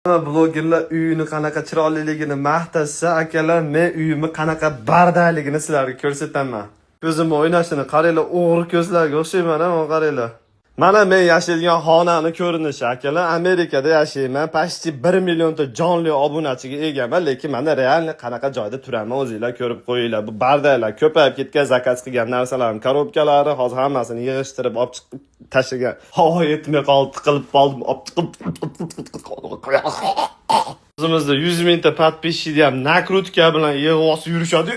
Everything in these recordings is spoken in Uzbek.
Blogerlar uyini qanaqa chiroyliligini maqtasa, akalar, men uyimni qanaqa bardaligini sizlarga ko'rsataman. Ko'zimni o'ynashini qaranglar, o'g'ri ko'zlarga o'xshayman-a, qaranglar. Mana men yashaydigan xonani ko'rinishi, akalar. Amerikada yashayman. Почти 1 millionta jonli obunachiga egaman, lekin mana realni qanaqa joyda turaman, o'zingizlar ko'rib qo'yinglar. Bu bardaklar ko'payib ketgan, zakaz qilgan narsalarim, korobkalari hozir hammasini yig'ishtirib olib chiqib tashlagan. Yetmay qoldi, tiqilib qoldim, o'zimizda 100 mingta podpисчик ham nakrutka bilan yig'ib yurishadi.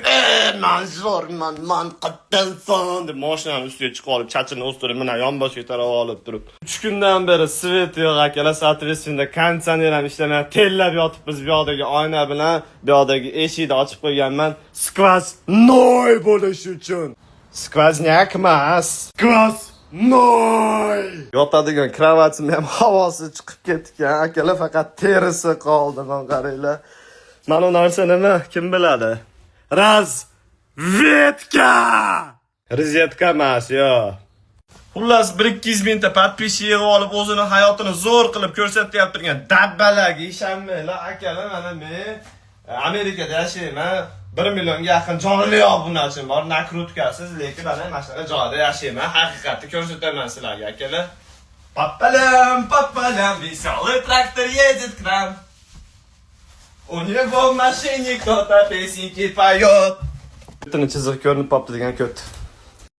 Man qattansan deb mashinani ustiga chiqib olib, chachini o'stirib, mana yonboshga tarab olib turib. 3 kundan beri svet yo'q akalar, soответственно, konditsioner ham ishlamay, tellab yotibmiz. Bu yoqdagi oyna bilan bu yoqdagi eshikni ochib qo'yganman. Skvoznoy bo'lish uchun. Skvoznak emas. Noy! Yotadigan kravatim ham havosi chiqib ketgan. Akalar faqat terisi qoldi, qaranglar. Mana bu narsa nima? Kim biladi? Razvedka! Rozetka emas, yo. Xullas 1-200 mingta podpисчик yig'ib olib, o'zini hayotini zo'r qilib ko'rsatyapti turgan dabbalarga ishonmanglar, akalar. Mana men Amerikada yashayman. 1 millionga yaqin jonli obunachim bor, nakrutkasiz, lekin mana shunaqa joyda yashayman. Haqiqatni ko'rsataman sizlarga, akalar. Papalam, веселый трактор едет к нам. У него в машине кто-то песенки поет. Bittini chiziq ko'rinib qopti degan ko't.